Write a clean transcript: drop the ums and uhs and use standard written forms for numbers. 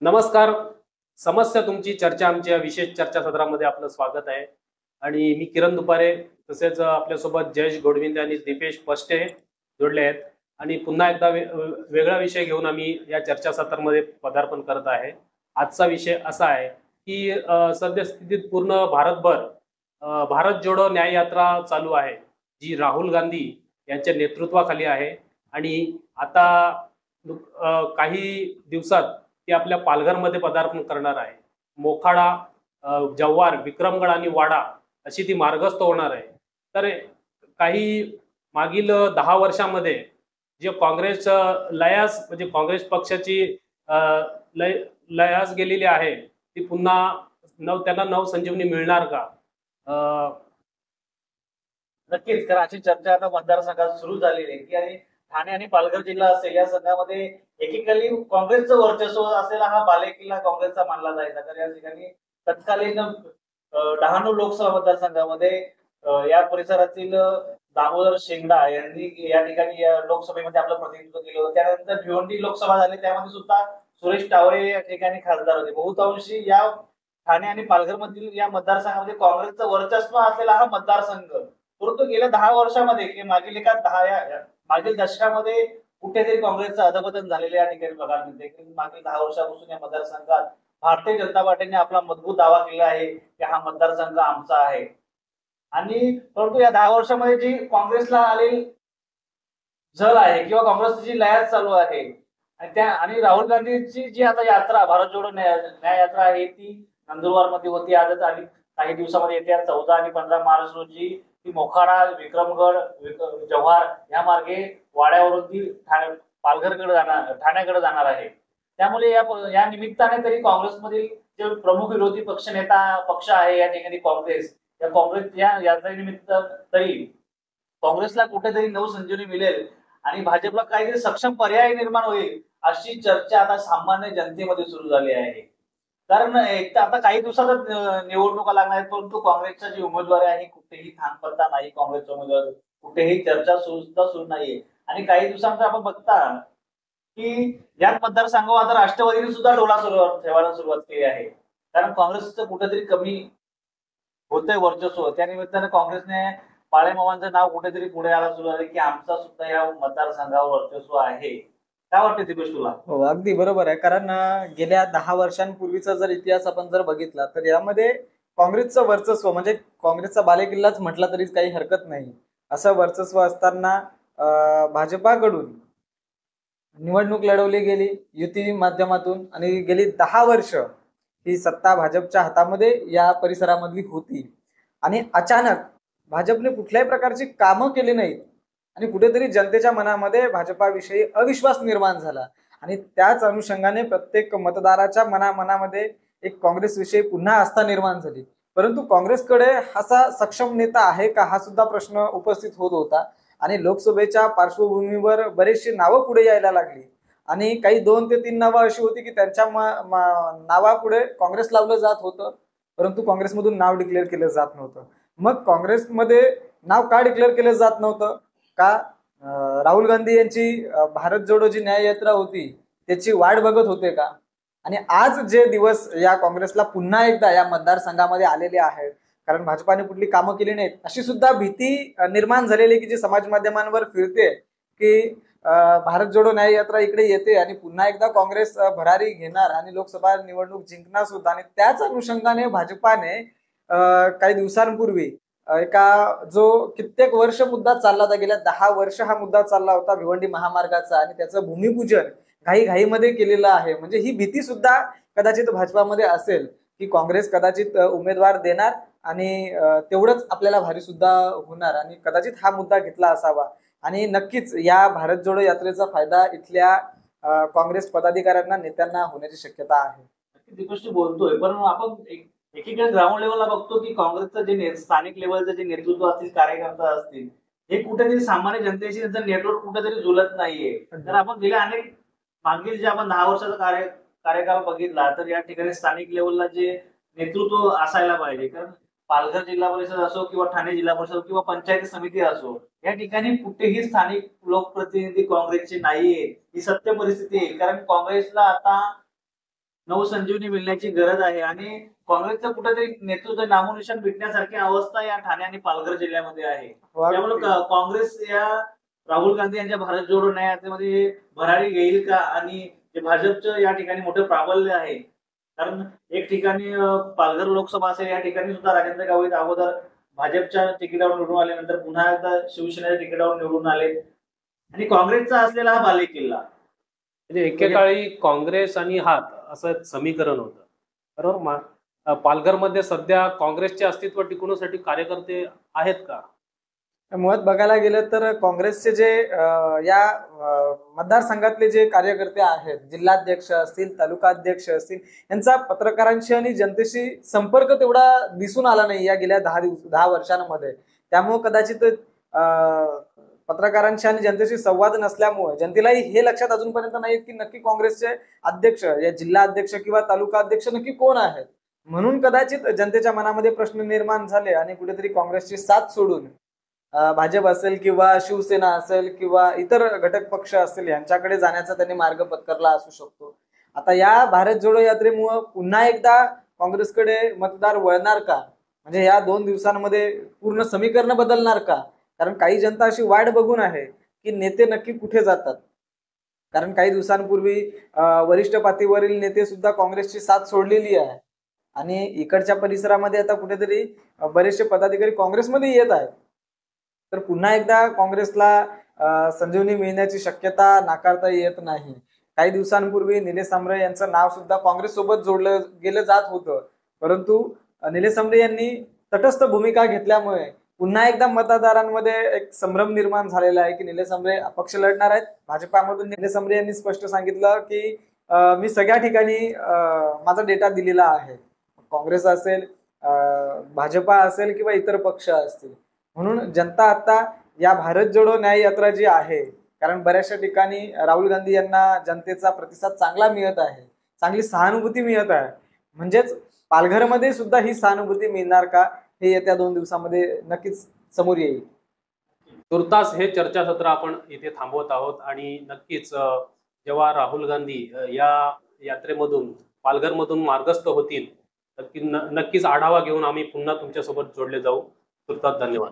नमस्कार. समस्या तुमची चर्चा आमच्या विशेष चर्चासत्रामध्ये आपलं स्वागत आहे. आणि मी किरण दुपारे, तसेच आपल्यासोबत जयेश गोडविंदे आणि दीपेश पष्टे जोडले आहेत. आणि पुन्हा एकदा वेगळा विषय घेऊन आम्ही या चर्चासत्रामध्ये पदार्पण करत आहे. आजचा विषय असा आहे की सद्यस्थितीत पूर्ण भारतभर भारत जोडो न्याय यात्रा चालू आहे, जी राहुल गांधी यांच्या नेतृत्वाखाली आहे. आणि आता काही दिवसात ती आपल्या पालघरमध्ये पदार्पण करणार आहे. मोखाडा, जव्हार, विक्रमगड आणि वाडा अशी ती मार्गस्थ होणार आहे. तर काही मागील 10 वर्षामध्ये जे काँग्रेस लयास म्हणजे काँग्रेस पक्षाची अ, लय लयास गेलेली आहे, ती पुन्हा त्यांना नवसंजीवनी मिळणार का? अ, नक्कीच, कारण अशी चर्चा आता मतदारसंघात सुरू झालेली आहे की आणि ठाणे आणि पालघर जिल्हा असेल या संघामध्ये एकेकाळी काँग्रेसचं वर्चस्व असलेला हा बालेकिल्ला काँग्रेसचा मानला जायचा. तर या ठिकाणी तत्कालीन डहाणू लोकसभा मतदारसंघामध्ये या परिसरातील दामोदर शेंगडा यांनी या ठिकाणी या लोकसभेमध्ये आपलं प्रतिनिधित्व केलं होतं. त्यानंतर भिवंडी लोकसभा झाली, त्यामध्ये सुद्धा सुरेश टावरे या ठिकाणी खासदार होते. बहुतांशी या ठाणे आणि पालघर मधील या मतदारसंघामध्ये काँग्रेसचं वर्चस्व असलेला हा मतदारसंघ, परंतु गेल्या 10 वर्षामध्ये की मागील एका मागील दशकामध्ये कुठेतरी काँग्रेसचं अधपतन झालेलं या ठिकाणी बघायला मिळते की मागील 10 वर्षापासून या मतदारसंघात भारतीय जनता पार्टीने आपला मजबूत दावा केला आहे की हा मतदारसंघ आमचा आहे. आणि परंतु या 10 वर्षामध्ये जी काँग्रेसला आलेली झळ आहे किंवा काँग्रेसची जी लयाच चालू आहे आणि राहुल गांधीची जी आता यात्रा भारत जोडो न्याय यात्रा आहे ती नंदुरबार मध्ये होती आजच, आणि काही दिवसामध्ये येत्या 14 आणि 15 मार्च रोजी ती मोखाडा, विक्रमगड, जव्हार या मार्गे वाड्यावरून ती पालघरकडे जाणार, ठाण्याकडे जाणार आहे. त्यामुळे या निमित्ताने तरी काँग्रेसमधील जे प्रमुख विरोधी पक्ष आहे या ठिकाणी काँग्रेस, या काँग्रेस या यात्रेनिमित्त तरी काँग्रेसला कुठेतरी नवसंजीवनी मिळेल आणि भाजपला काहीतरी सक्षम पर्याय निर्माण होईल अशी चर्चा आता सामान्य जनतेमध्ये सुरू झाली आहे. कारण एक तर आता काही दिवसातच निवडणुका लागणार आहेत, परंतु काँग्रेसच्या जी उमेदवारी आहे कुठेही थांगपत्ता नाही. काँग्रेसच्या उमेदवार कुठेही चर्चा सुद्धा सुरू नाहीये. आणि काही दिवसांचा आपण बघता की याच मतदारसंघावर आता राष्ट्रवादीने सुद्धा डोला ठेवायला सुरुवात केली आहे. कारण काँग्रेसचं कुठेतरी कमी होतंय वर्चस्व. त्या निमित्ताने काँग्रेसने पाळेमामांचं नाव कुठेतरी पुढे यायला सुरू झालं की आमचा सुद्धा या मतदारसंघावर वर्चस्व आहे. काय वाटतं दिपेश तुला? हो, अगदी बरोबर आहे. कारण गेल्या 10 वर्षांपूर्वीचा जर इतिहास आपण जर बघितला तर यामध्ये काँग्रेसचं वर्चस्व म्हणजे काँग्रेसचा बालेकिल्लाच म्हटला तरी काही हरकत नाही. असं वर्चस्व असताना भाजपाकडून निवडणूक लढवली गेली युती माध्यमातून आणि गेली 10 वर्ष ही सत्ता भाजपच्या हातामध्ये या परिसरामधली होती. आणि अचानक भाजपने कुठल्याही प्रकारची कामं केली नाहीत आणि कुठेतरी जनतेच्या मनामध्ये भाजपाविषयी अविश्वास निर्माण झाला. आणि त्याच अनुषंगाने प्रत्येक मतदाराच्या मनामध्ये एक काँग्रेसविषयी पुन्हा आस्था निर्माण झाली. परंतु काँग्रेसकडे असा सक्षम नेता आहे का, हा सुद्धा प्रश्न उपस्थित होत होता. आणि लोकसभेच्या पार्श्वभूमीवर बरेचशी नावं पुढे यायला लागली आणि काही 2 ते 3 नावं अशी होती की त्यांच्या नावापुढे काँग्रेस लावलं जात होतं, परंतु काँग्रेसमधून नाव डिक्लेअर केलं जात नव्हतं. मग काँग्रेसमध्ये नाव का डिक्लेअर केलं जात नव्हतं का? राहुल गांधी यांची भारत जोडो जी न्याय यात्रा होती त्याची वाट बघत होते का? आणि आज जे दिवस या काँग्रेसला पुन्हा एकदा या मतदारसंघामध्ये आलेले आहेत, कारण भाजपाने कुठली कामं केली नाहीत अशी सुद्धा भीती निर्माण झालेली की जी समाज माध्यमांवर फिरते की भारत जोडो न्याय यात्रा इकडे येते आणि पुन्हा एकदा काँग्रेस भरारी घेणार आणि लोकसभा निवडणूक जिंकणार सुद्धा. आणि त्याच अनुषंगाने भाजपाने काही दिवसांपूर्वी एका जो कित्येक वर्ष मुद्दा चालला होता, गेल्या 10 वर्ष हा मुद्दा चालला होता भिवंडी महामार्गाचा, आणि त्याचं भूमिपूजन घाईघाईमध्ये केलेलं आहे. म्हणजे ही भीती सुद्धा कदाचित भाजपामध्ये असेल की काँग्रेस कदाचित उमेदवार देणार आणि तेवढंच आपल्याला भारी सुद्धा होणार, आणि कदाचित हा मुद्दा घेतला असावा. आणि नक्कीच या भारत जोडो यात्रेचा फायदा इथल्या काँग्रेस पदाधिकाऱ्यांना, नेत्यांना होण्याची शक्यता आहे. दिपेश बोलतोय, पण आपण एकीकडे ग्राउंड लेवलला बघतो की काँग्रेसचं जे स्थानिक लेवलचं जे नेतृत्व असतील, कार्यकर्ता असतील, हे कुठेतरी सामान्य जनतेशी त्यांचं नेटवर्क कुठेतरी जुळत नाहीये. तर आपण गेल्या अनेक मागील जे आपण 10 वर्षाचा कार्यकाळ बघितला तर या ठिकाणी स्थानिक लेवलला जे नेतृत्व असायला पाहिजे. कारण पालघर जिल्हा परिषद असो किंवा ठाणे जिल्हा परिषद किंवा पंचायत समिती असो, या ठिकाणी कुठेही स्थानिक लोकप्रतिनिधी काँग्रेसचे नाहीये. ही सत्य परिस्थिती आहे. कारण काँग्रेसला आता नवसंजीवनी मिळण्याची गरज आहे आणि काँग्रेसचं कुठेतरी नेतृत्व नामोनिशाण मिटण्यासारखी अवस्था या ठाणे आणि पालघर जिल्ह्यामध्ये आहे. त्यामुळे काँग्रेस या राहुल गांधी यांच्या भारत जोडो न्याय यात्रेमध्ये भरारी घेईल का आणि जे भाजपचं या ठिकाणी मोठं प्राबल्य आहे, कारण एक ठिकाणी पालघर लोकसभा असेल, या ठिकाणी सुद्धा राजेंद्र गावित अगोदर भाजपच्या तिकिटावर निवडून आले, नंतर पुन्हा एकदा शिवसेनेच्या तिकिटावर निवडून आले आणि काँग्रेसचा असलेला हा बालेकिल्ला म्हणजे एकेकाळी काँग्रेस आणि हात असं एक समीकरण होतं, बरोबर. पालघरमध्ये सध्या काँग्रेसचे अस्तित्व टिकवण्यासाठी कार्यकर्ते आहेत का? मुळात बघायला गेलं तर काँग्रेसचे जे या मतदारसंघातले जे कार्यकर्ते आहेत, जिल्हाध्यक्ष असतील, तालुका अध्यक्ष असतील, यांचा पत्रकारांशी आणि जनतेशी संपर्क तेवढा दिसून आला नाही या गेल्या 10 वर्षांमध्ये. त्यामुळे कदाचित पत्रकारांशी आणि जनतेशी संवाद नसल्यामुळे जनतेलाही हे लक्षात अजूनपर्यंत नाही की नक्की काँग्रेसचे अध्यक्ष, या जिल्हा अध्यक्ष किंवा तालुका अध्यक्ष नक्की कोण आहेत. म्हणून कदाचित जनतेच्या मनामध्ये प्रश्न निर्माण झाले आणि कुठेतरी काँग्रेसची साथ सोडून भाजप असेल किंवा शिवसेना असेल किंवा इतर घटक पक्ष असतील यांच्याकडे जाण्याचा त्यांनी मार्ग पत्करला असू शकतो. आता या भारत जोडो यात्रेमुळे पुन्हा एकदा काँग्रेसकडे मतदार वळणार का, म्हणजे या 2 दिवसांमध्ये पूर्ण समीकरण बदलणार का? कारण काही जनता अशी वाट बघून आहे की नेते नक्की कुठे जातात. कारण काही दिवसांपूर्वी वरिष्ठ पातळीवरील नेते सुद्धा काँग्रेसची साथ सोडलेली आहे आणि इकडच्या परिसरामध्ये आता कुठेतरी बरेचसे पदाधिकारी काँग्रेसमध्ये येत आहेत. तर पुन्हा एकदा काँग्रेसला संजीवनी मिळण्याची शक्यता नाकारता येत नाही. काही दिवसांपूर्वी निलेश सांबरे यांचं नाव सुद्धा काँग्रेस सोबत जोडलं गेलं जात होतं, परंतु निलेश सांबरे यांनी तटस्थ भूमिका घेतल्यामुळे पुन्हा एकदा मतदारांमध्ये एक संभ्रम निर्माण झालेला आहे की निलेश सांबरे अपक्ष लढणार आहेत. भाजपामधून निलेश सांबरे यांनी स्पष्ट सांगितलं की मी सगळ्या ठिकाणी माझा डेटा दिलेला आहे, काँग्रेस असेल, भाजपा असेल किंवा इतर पक्ष असतील. म्हणून जनता आता या भारत जोडो न्याय यात्रा जी आहे, कारण बऱ्याचशा ठिकाणी राहुल गांधी यांना जनतेचा प्रतिसाद चांगला मिळत आहे, चांगली सहानुभूती मिळत आहे, म्हणजेच पालघरमध्ये सुद्धा ही सहानुभूती मिळणार का हे येत्या 2 दिवसामध्ये नक्कीच समोर येईल. तुर्तास हे चर्चासत्र आपण इथे थांबवत आहोत आणि नक्कीच जेव्हा राहुल गांधी या यात्रेमधून पालघरमधून मार्गस्थ होतील, नक्कीच आढावा घेऊन आम्ही पुन्हा तुमच्यासोबत जोडले जाऊ. तुर्तास धन्यवाद.